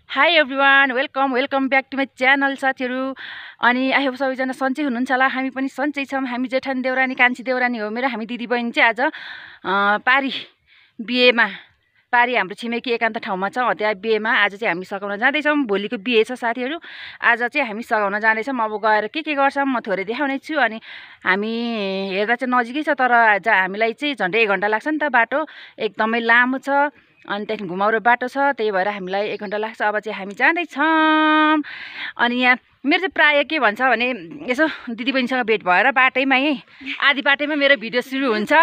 High everyone, welcome back to my channel साथीहरू। अनि I hope सबैजना सन्चै हुनुहुन्छ होला। हामी पनि सन्चै छौँ। हामी जेठानी देउरानी कान्छी देउरानी हो मेरो। हामी दिदीबहिनी चाहिँ आज पारी बिहेमा, पारी हाम्रो छिमेकी एकान्त ठाउँमा छ, त्यहाँ बिहेमा आज चाहिँ हामी सघाउन जाँदैछौँ। भोलिको बिहे छ साथीहरू। आज चाहिँ हामी सघाउन जाँदैछौँ। अब गएर के गर्छौँ म थोरै देखाउने छु। अनि हामी हेर्दा चाहिँ नजिकै छ, तर हामीलाई चाहिँ झन्डै 1 घन्टा लाग्छ नि त। बाटो एकदमै लामो छ, अनि त्यहाँदेखि घुमाउरो बाटो छ, त्यही भएर हामीलाई 1 घन्टा लाग्छ। अब चाहिँ हामी जाँदैछौँ। अनि यहाँ मेरो चाहिँ प्रायः के भन्छ भने यसो दिदीबहिनीसँग भेट भएर बाटैमै आधी बाटैमा मेरो भिडियो सुरु हुन्छ।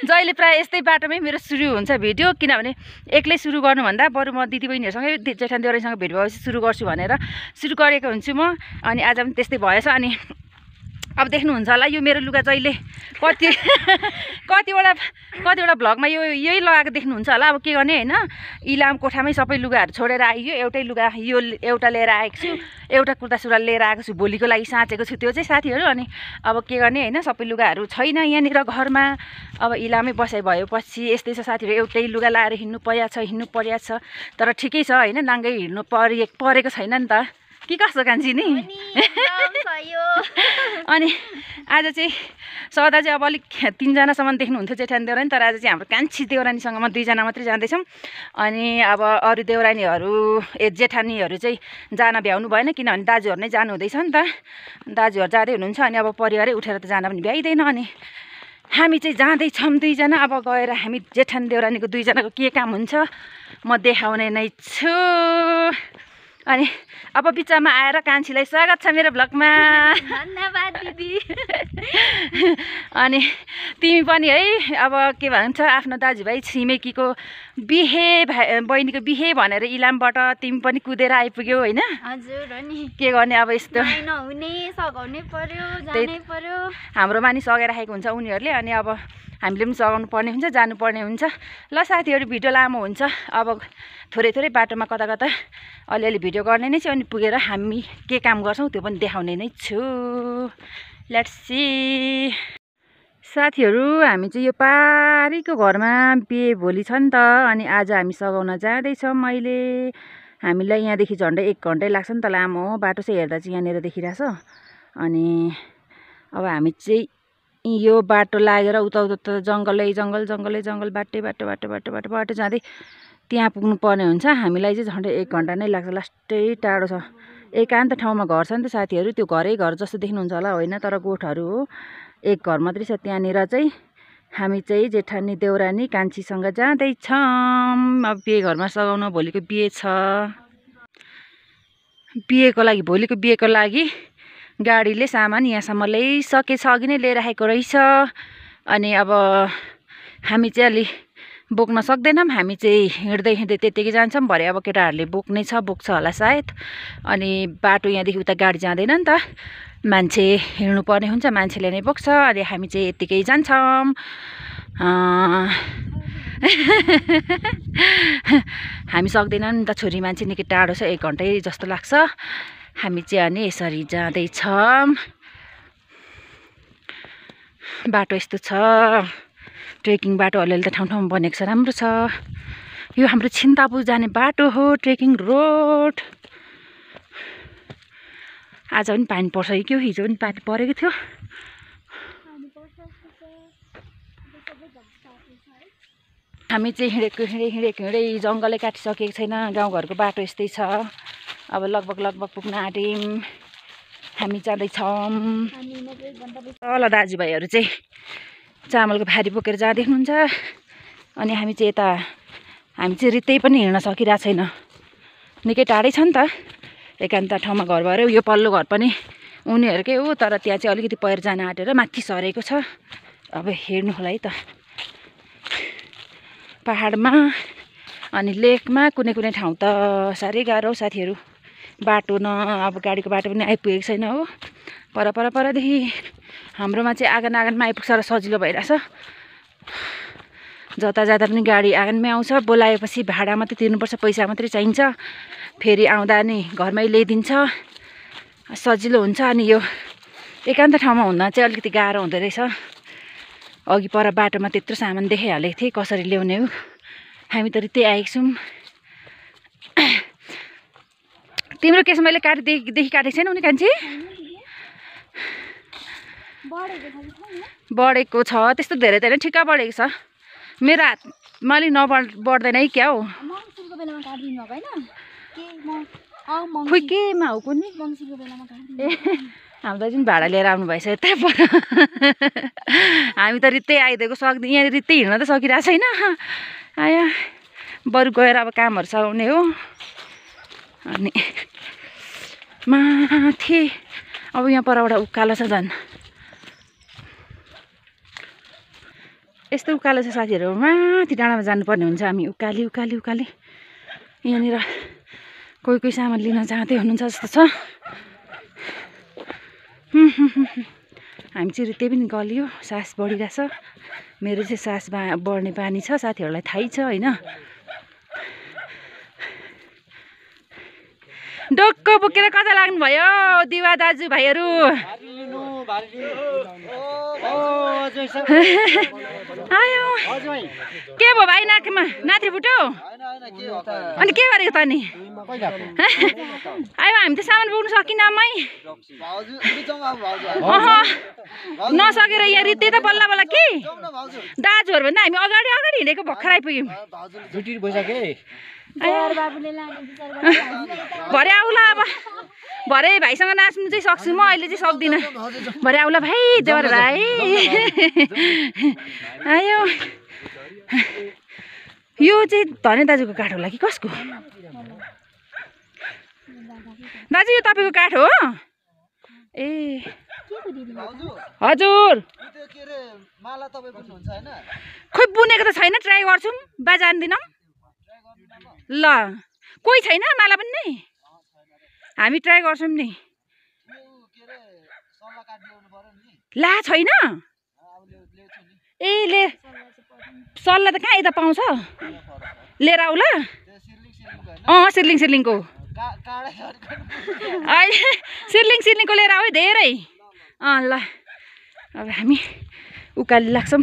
जहिले प्रायः यस्तै बाटोमै मेरो सुरु हुन्छ भिडियो, किनभने एक्लै सुरु गर्नुभन्दा बरु म दिदीबहिनीहरूसँगै जेठानी देउरानीसँग भेट भएपछि सुरु गर्छु भनेर सुरु गरेको हुन्छु म। अनि आज पनि त्यस्तै भएछ। अनि अब देख्नुहुन्छ होला यो मेरो लुगा जहिले कतिवटा भ्लगमा यही लगाएको देख्नुहुन्छ होला। अब के गर्ने होइन, इलाम कोठामै सबै लुगाहरू छोडेर आइयो। एउटै लुगा यो एउटा लिएर आएको छु, एउटा कुर्ता सुरुवाल लिएर आएको छु, भोलिको लागि साँचेको छु त्यो चाहिँ साथीहरू। अनि अब के गर्ने होइन, सबै लुगाहरू छैन यहाँनिर घरमा। अब इलामै बसाइ भएपछि यस्तै छ साथीहरू। एउटै लुगा लाएर हिँड्नु परेको छ, तर ठिकै छ होइन, नाङ्गै हिँड्नु परेको छैन नि त। के कस्तो कान्छी नि। अनि आज चाहिँ सदा चाहिँ अब अलिक 3 जनासम्म देख्नुहुन्थ्यो जेठानी देउरानी, तर आज चाहिँ हाम्रो कान्छी देउरानीसँग म 2 जना मात्रै जाँदैछौँ। अनि अब अरू देउरानीहरू जेठानीहरू चाहिँ जान भ्याउनु भएन, किनभने दाजुहरू नै जानु हुँदैछ नि त। दाजुहरू जाँदै हुनुहुन्छ, अनि अब परिवारै उठेर त जान पनि भ्याइँदैन। अनि हामी चाहिँ जाँदैछौँ 2 जना। अब गएर हामी जेठानी देउरानीको 2 जनाको के काम हुन्छ म देखाउने नै छु। अनि अब बिचमा आएर कान्छीलाई स्वागत छ मेरो भ्लगमा। धन्यवाद दिदी। अनि तिमी पनि है अब के भन्छ, आफ्नो दाजुभाइ छिमेकीको बिहे, बहिनीको बिहे भनेर इलामबाट तिमी पनि कुदेर आइपुग्यौ होइन। हजुर हो नि, के गर्ने अब यस्तो नहुने सघाउनै पर्यो, जानै पर्यो। हाम्रोमा नि सघाइ राखेको हुन्छ उनीहरूले, अनि अब हामीले पनि सघाउनु पर्ने हुन्छ, जानुपर्ने हुन्छ। ल साथीहरू, भिडियो लामो हुन्छ। अब थोरै बाटोमा कता अलिअलि भिडियो गर्ने नै छु। अनि पुगेर हामी के काम गर्छौँ त्यो पनि देखाउने नै छु। लेट्स सी साथीहरू, हामी चाहिँ यो पारीको घरमा बिहे भोलि छ नि त। अनि आज हामी सघाउन जाँदैछौँ। अहिले हामीलाई यहाँदेखि झन्डै 1 घन्टै लाग्छ नि त। लामो बाटो चाहिँ हेर्दा चाहिँ यहाँनिर देखिरहेछ। अनि अब हामी चाहिँ यो बाटो लागेर उता जङ्गल बाटो जाँदै त्यहाँ पुग्नु पर्ने हुन्छ। हामीलाई चाहिँ झन्डै 1 घन्टा नै लाग्छ। लास्टै टाढो छ, एकान्त ठाउँमा घर छ नि त साथीहरू। त्यो घर जस्तो देख्नुहुन्छ होला, होइन, तर गोठहरू हो। 1 घर मात्रै छ। त्यहाँनिर चाहिँ हामी चाहिँ जेठानी देउरानी कान्छीसँग जाँदैछौँ। अब बिहे घरमा सघाउन भोलिको बिहे छ। भोलिको बिहेको लागि गाडीले सामान यहाँसम्म ल्याइसकेछ, अघि नै ल्याइराखेको रहेछ। अनि अब हामी चाहिँ अलि बोक्न सक्दैनौँ। हामी चाहिँ हिँड्दै त्यतिकै जान्छौँ। भरे अब केटाहरूले बोक्छ होला सायद। अनि बाटो यहाँदेखि उता गाडी जाँदैन नि त, मान्छे हिँड्नु पर्ने हुन्छ, मान्छेले नै बोक्छ। अनि हामी चाहिँ यत्तिकै जान्छौँ। हामी सक्दैनौँ नि त, छोरी मान्छे निकै टाढो छ, 1 घन्टै जस्तो लाग्छ। हामी चाहिँ अनि यसरी जाँदैछौँ। बाटो यस्तो छ, ट्रेकिङ बाटो अलिअलि त ठाउँमा बनेको छ, राम्रो छ। यो हाम्रो छिन्तापु जाने बाटो हो, ट्रेकिङ रोड। आज पनि पानी पर्छ कि के हो, हिजो पनि पानी परेको थियो। हामी चाहिँ हिँडेकै जङ्गलै काटिसकेको छैन। गाउँघरको बाटो यस्तै छ। अब लगभग पुग्न आँट्यौँ। हामी जाँदैछौँ। तल दाजुभाइहरू चाहिँ चामलको भारी बोकेर जाँदै हुनुहुन्छ। अनि हामी चाहिँ रित्तै पनि हिँड्न सकिरहेको छैन, निकै टाढै छ नि त। एकान्त ठाउँमा घर भएर यो पल्लो घर पनि उनीहरूकै हो, तर त्यहाँ चाहिँ अलिकति पहिरो जान आँटेर माथि सरेको छ। अब हेर्नु होला है त, पहाडमा अनि लेकमा कुनै ठाउँ त साह्रै गाह्रो साथीहरू। बाटो अब गाडीको बाटो पनि आइपुगेको छैन हो। परदेखि हाम्रोमा चाहिँ आँगनमा आइपुग्छ र सजिलो भइरहेछ। जता जाँदा पनि गाडी आँगनमै आउँछ। बोलाएपछि भाडा मात्रै तिर्नुपर्छ, पैसा मात्रै चाहिन्छ। फेरि आउँदा नि घरमै ल्याइदिन्छ, सजिलो हुन्छ। अनि यो एकान्त ठाउँमा हुँदा चाहिँ अलिकति गाह्रो हुँदो रहेछ। अघि पर बाटोमा त्यत्रो सामान देखाइहालेको थिएँ, कसरी ल्याउने हो। हामी त रित्तै आएका छौँ। तिम्रो केस मैले काटेदेखि काटेको छैन उनी कान्छी बढेको छ त्यस्तो धेरै धेरै ठिक्क बढेको छ मेरो हात मैले बढ्दैन है क्या हो खोइ केमा हो कुनै हाम्रो जुन भाडा लिएर आउनु भएछ यता पर हामी त रित्तै आइदिएको सक्दै यहाँ रित्तै हिँड्न त सकिरहेको छैन आयो बरु गएर अब कामहरू सघाउने हो अनि माथि अब यहाँ परबाट उकालो छ झन् यस्तो उकालो छ साथीहरू माथि डाँडामा जानुपर्ने हुन्छ हामी उकाली उकाली उकाली यहाँनिर कोही कोही सामान लिन जाँदै हुनुहुन्छ जस्तो छ हामी चाहिँ त्यही पनि गलियो सास बढिरहेछ मेरो चाहिँ सास बढ्ने बानी छ साथीहरूलाई थाहै छ होइन डोक्को बोकेर कता लाग्नुभयो दिवा दाजुभाइहरू आयो के भयो भाइ नाकमा नाथे फुट्यो अनि के गरेको त नि आयो हामी त सामान बोक्नु सकिनँ मै नसकेर यहाँ रित्ते त बल्ल बल्ल के दाजुहरू भन्दा हामी अगाडि अगाडि हिँडेको भर्खर आइपुग्यौँ भरे आउला अब भरे भाइसँग नाच्नु चाहिँ सक्छु म अहिले चाहिँ सक्दिनँ भरे आउला भाइ देवर भाइ आयो यो चाहिँ धने दाजुको काठ होला कि कसको दाजु यो तपाईँको काठ हो ए हजुर खोइ बुनेको त छैन ट्राई गर्छौँ बा जान्दिनँ ल कोही छैन माला पनि नै हामी ट्राई गर्छौँ नि ला छैन ए ले सल्लाह त कहाँ यता पाउँछ लिएर आउला सिर्लिङको सिर्लिङको लिएर आऊ है धेरै ल अब हामी उकाली लाग्छौँ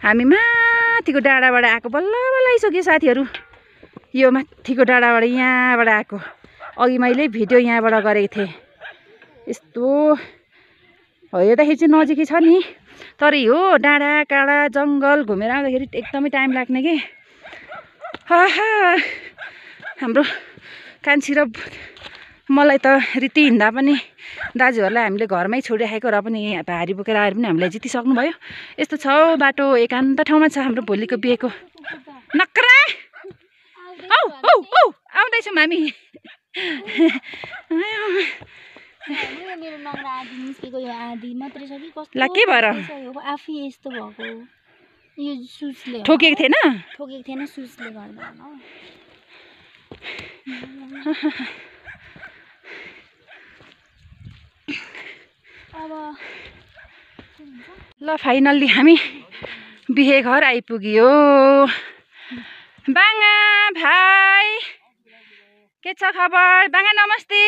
हामी माथिको डाँडाबाट आएको बल्ल बल्ल आइसक्यो साथीहरू यो माथिको डाँडाबाट यहाँबाट आएको अघि मैले भिडियो यहाँबाट गरेको थिएँ यस्तो हेर्दाखेरि चाहिँ नजिकै छ नि तर यो डाँडा काँडा जङ्गल घुमेर आउँदाखेरि एकदमै टाइम लाग्ने कि हाम्रो कान्छी र मलाई त रित्ती हिँड्दा पनि दाजुहरूलाई हामीले घरमै छोडिराखेको र पनि भारी बोकेर आएर पनि हामीलाई जितिसक्नु भयो यस्तो छ बाटो एकान्त ठाउँमा छ हाम्रो भोलिको बिहेको नक्रा औ औ औ आउँदैछौँ हामी ल के भएर ठोकेको थिएन सुजले गर्दा ल फाइनल्ली हामी बिहे घर आइपुग्यो बाङा भाइ के छ खबर बाङा नमस्ते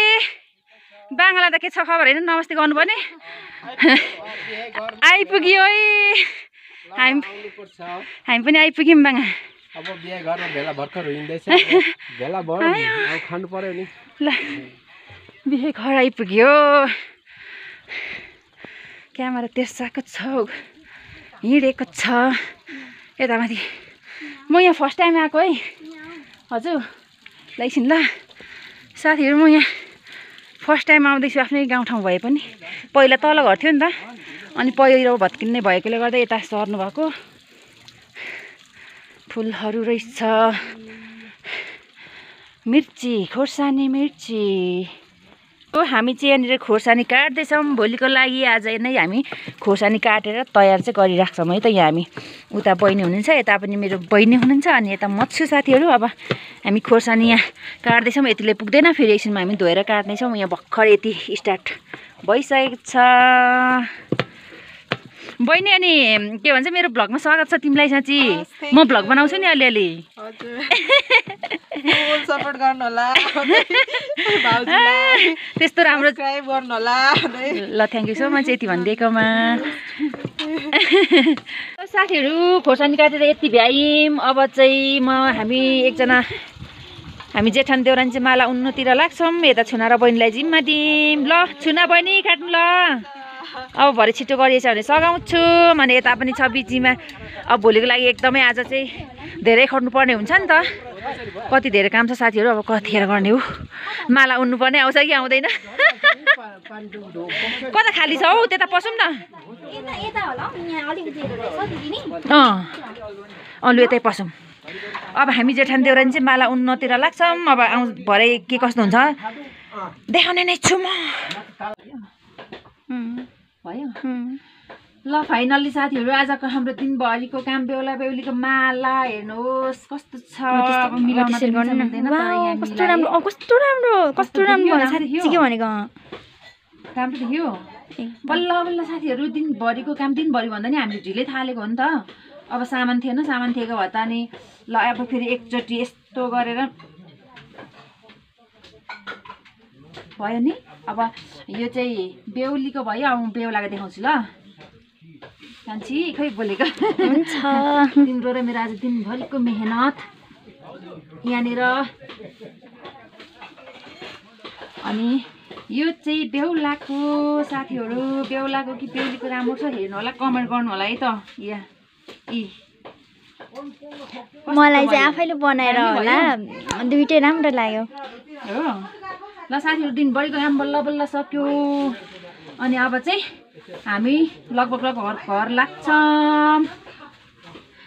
बाङालाई त के छ खबर होइन नमस्ते गर्नुपर्ने आइपुग्यो है हामी पनि आइपुग्यौँ बाङा अब बिहे घरमा भेला भर्खर हिँड्दैछ भेला भयो अब खानु पर्यो नि ल बिहे घर आइपुग्यो क्यामेरा तेर्साको छ हिँडेको छ यता माथि म यहाँ फर्स्ट टाइम आएको है हजुर ल एकछिन ल साथीहरू म यहाँ फर्स्ट टाइम आउँदैछु आफ्नै गाउँठाउँ भए पनि पहिला तल घर थियो नि त अनि पहिरो भत्किने भएकोले गर्दा यता सर्नु भएको फुलहरू रहेछ मिर्ची खोर्सानी मिर्ची हामी चाहिँ यहाँनिर खोर्सानी काट्दैछौँ भोलिको लागि आज नै हामी खोर्सानी काटेर तयार चाहिँ गरिराख्छौँ है त यहाँ हामी उता बहिनी हुनुहुन्छ यता पनि मेरो बहिनी हुनुहुन्छ अनि यता म छु साथीहरू अब हामी खोर्सानी यहाँ काट्दैछौँ यतिले पुग्दैन फेरि एकछिनमा हामी धोएर काट्नेछौँ यहाँ भर्खर यति स्टार्ट भइसकेको छ बहिनी अनि के भन्छ मेरो भ्लगमा स्वागत छ तिमीलाई साँच्ची म भ्लग बनाउँछु नि अलिअलि सपोर्ट गर्नु होला त्यस्तो राम्रो सब्स्क्राइब गर्नु होला ल थ्याङ्क यू सो मच यति भनिदिएकोमा साथीहरू खोर्सानी काटेर यति भ्यायौँ अब चाहिँ हामी एकजना हामी जेठान देउरानी चाहिँ माला उन्नतिर लाग्छौँ। यता छुना र बहिनीलाई जिम्मा दिउँ। ल छुना बहिनी काट्नु ल। अब भरे छिटो गरिएछ भने सघाउँछु। अनि यता पनि छ बिचीमा। अब भोलिको लागि एकदमै आज चाहिँ धेरै खट्नुपर्ने हुन्छ नि त। कति धेरै काम छ साथीहरू। अब कतिखेर गर्ने हो। माला उन्नुपर्ने आउँछ कि आउँदैन। कता खाली छ हौ त्यता पसौँ न। लु यतै पसौँ। अब हामी जेठान देउरानी चाहिँ माला उन्नतिर लाग्छौँ। अब भरे के कस्तो हुन्छ देखाउने नै छु म। भयो ल फाइनल्ली साथीहरू आजको हाम्रो दिनभरिको काम बेहुला बेहुलीको माला हेर्नुहोस् कस्तो छ। राम्रो देखियो बल्ल बल्ल साथीहरू। दिनभरिको काम दिनभरि भन्दा नि हामीले ढिलै थालेको हो नि त। अब सामान थिएन, सामान थिएको भए त अनि ल अब फेरि एकचोटि यस्तो गरेर भयो नि। अब यो चाहिँ बेहुलीको भयो। अब म बेहुलाको देखाउँछु ल। कान्छी खोइ बोलेको तिम्रो र मेरो आज दिनभरिको मेहनत यहाँनिर। अनि यो चाहिँ बेहुलाको साथीहरू। बेहुलाको कि बेहुलीको राम्रो छ हेर्नु होला, कमेन्ट गर्नु होला है त। मलाई चाहिँ आफैले बनाएर होला दुइटै राम्रो लाग्यो हो। ल साथीहरू दिनभरिको काम बल्ल बल्ल सक्यो। अनि अब चाहिँ हामी लगभग घर लाग्छौँ।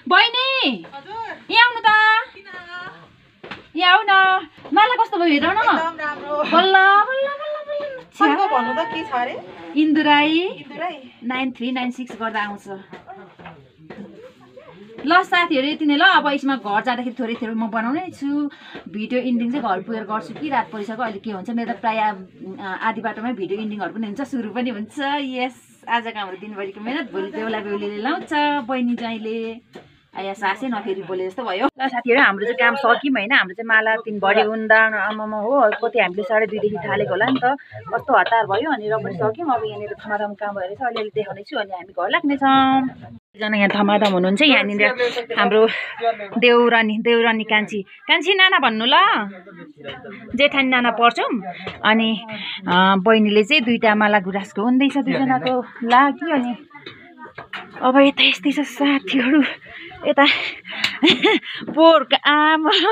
बहिनी यहाँ आउनु त, यहाँ आऊ न। माला कस्तो भयो हेरौ न। बल्ल बल्ल बल्ल बल्ल इन्दुराई 9396 गर्दा आउँछ। ल साथीहरू यति नै ल। अब यसमा घर जाँदाखेरि थोरै थोरै म बनाउने छु भिडियो इन्डिङ चाहिँ घर पुगेर गर्छु कि रात परिसक्यो। अहिले के हुन्छ मेरो त प्रायः आधी बाटोमै भिडियो इन्डिङहरू पनि हुन्छ, सुरु पनि हुन्छ। यस आजको हाम्रो दिनभरिको मेहनत भोलि बेहुला बेहुलीले लाउँछ। बहिनी ज्वाइँले आया सासै नफेरि बोले जस्तो भयो। ल साथीहरू हाम्रो चाहिँ काम सक्यौँ होइन। हाम्रो चाहिँ माला दिनभरि उन्दा आमामा हो कति हामीले 2:30 देखि थालेको होला नि त। कस्तो हतार भयो अनि र पनि सक्यौँ। अब यहाँनिर थमाथम काम भएर चाहिँ अलिअलि देखाउने छु अनि हामी घर लाग्नेछौँ। एकजना यहाँ थमाथम हुनुहुन्छ। यहाँनिर हाम्रो देउरानी कान्छी नाना भन्नु ल। जेठानी नाना पर्छौँ। अनि बहिनीले चाहिँ 2टा माला गुराँसको हुँदैछ 2जनाको लागि। अनि अब यता यस्तै छ साथीहरू। यता पोहोरको आमा ल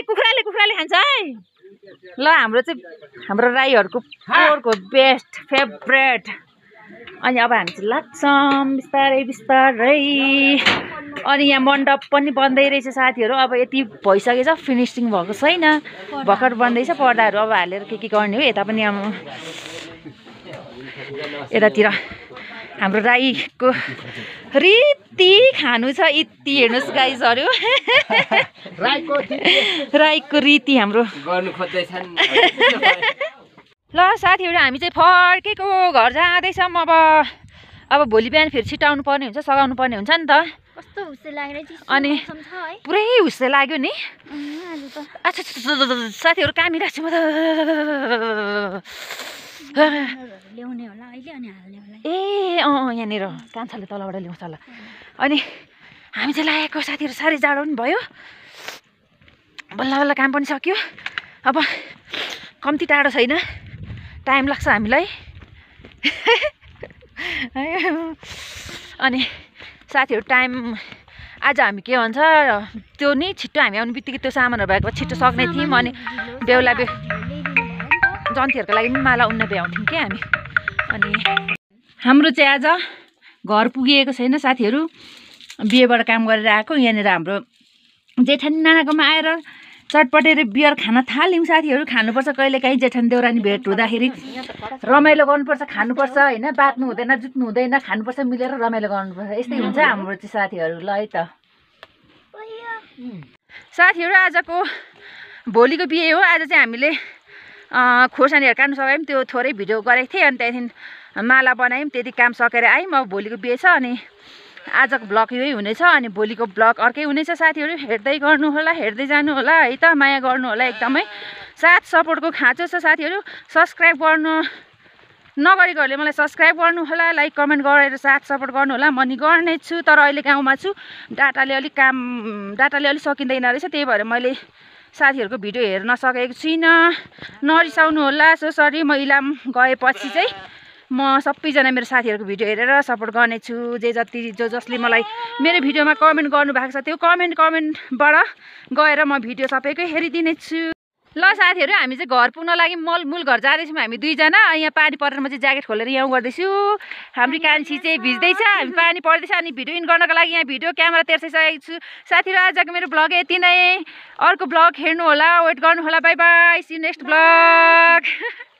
कुखुराले खान्छ है। ल हाम्रो चाहिँ हाम्रो राईहरूको पोहोरको बेस्ट फेभरेट। अनि अब हामी चाहिँ लाग्छौँ बिस्तारै बिस्तारै। अनि यहाँ मण्डप पनि बन्दै रहेछ साथीहरू। अब यति भइसकेछ, फिनिसिङ भएको छैन, भर्खर बन्दैछ। पर्दाहरू अब हालेर के गर्ने हो। यता पनि यतातिर हाम्रो राईको रीति खानु छ। इति हेर्नुहोस् गाइजहरू राईको रीति हाम्रो गर्नु खोज्दैछन्। ल साथीहरू हामी चाहिँ फर्केको घर जाँदैछौँ। अब भोलि बिहान फेरि छिटाउनु पर्ने हुन्छ, सघाउनु पर्ने हुन्छ नि त। कस्तो हुस्से लागेर अनि पुरै हुस्से लाग्यो नि। अच्छा साथीहरू कामिरहेको छु म त। ल्याउने होला अहिले अनि हाल्ने होला। यहाँनिर कान्छाले तलबाट ल्याउँछ होला। अनि हामी चाहिँ लागेको साथीहरू साह्रै जाडो पनि भयो। बल्ल बल्ल काम पनि सक्यो। अब कम्ती टाढो छैन, टाइम लाग्छ हामीलाई। अनि साथीहरू टाइम आज हामी के भन्छ त्यो नि छिट्टो हामी आउने बित्तिकै त्यो सामानहरू भएको छिट्टो सक्ने थियौँ। अनि बेहुला जन्तीहरूको लागि पनि माला उन्न भ्याउँथ्यौँ क्या हामी। अनि हाम्रो चाहिँ आज घर पुगेको छैन साथीहरू। बिहेबाट काम गरेर आएको। यहाँनिर हाम्रो जेठानी नानाकोमा आएर चटपटेर बियर खान थाल्यौँ साथीहरू। खानुपर्छ कहिलेकाहीँ जेठानी देउरानी भेट हुँदाखेरि रमाइलो गर्नुपर्छ, खानुपर्छ होइन। बाट्नु हुँदैन, जुट्नु हुँदैन, खानुपर्छ मिलेर रमाइलो गर्नुपर्छ। यस्तै हुन्छ हाम्रो चाहिँ साथीहरू। ल है त साथीहरू आजको भोलिको बिहे हो। आज चाहिँ हामीले खोर्सानीहरू काट्नु सकायौँ, त्यो थोरै भिडियो गरेको थिएँ। अनि त्यहाँदेखि माला बनायौँ, त्यति काम सकेर आयौँ। अब भोलिको बिहे छ अनि आजको ब्लग यही हुनेछ। अनि भोलिको ब्लग अर्कै हुनेछ साथीहरू। हेर्दै गर्नु होला, हेर्दै जानु होला है त। माया गर्नु होला एकदमै। साथ सपोर्टको खाँचो छ साथीहरू। सब्सक्राइब गर्नु नगरेकोहरूले मलाई सब्सक्राइब गर्नु होला, लाइक कमेन्ट गरेर साथ सपोर्ट गर्नु होला। म नि गर्नेछु, तर अहिले गाउँमा छु, डाटाले अलिक सकिँदैन रहेछ, त्यही भएर मैले साथीहरूको भिडियो हेर्न सकेको छुइनँ, नरिसाउनु होला। So sorry. म इलाम गएपछि चाहिँ म सबैजना मेरो साथीहरूको भिडियो हेरेर सपोर्ट गर्नेछु। जसले मलाई मेरो भिडियोमा कमेन्ट गर्नुभएको छ त्यो कमेन्टबाट गएर म भिडियो सबैकै हेरिदिनेछु। ल साथीहरू, हामी चाहिँ घर पुग्न लागि मूल घर जाँदैछौँ हामी दुईजना। यहाँ पानी परेर म चाहिँ ज्याकेट खोलेर यहाँ गर्दैछु। हाम्रो कान्छी चाहिँ भिज्दैछ, हामी पानी पर्दैछ, अनि भिडियो इन गर्नको लागि यहाँ भिडियो क्यामेरा तेर्सिसकेको छु। साथीहरू, आजको मेरो ब्लग यति नै। अर्को ब्लग हेर्नु होला, वेट गर्नु होला। Bye bye, see you next blog.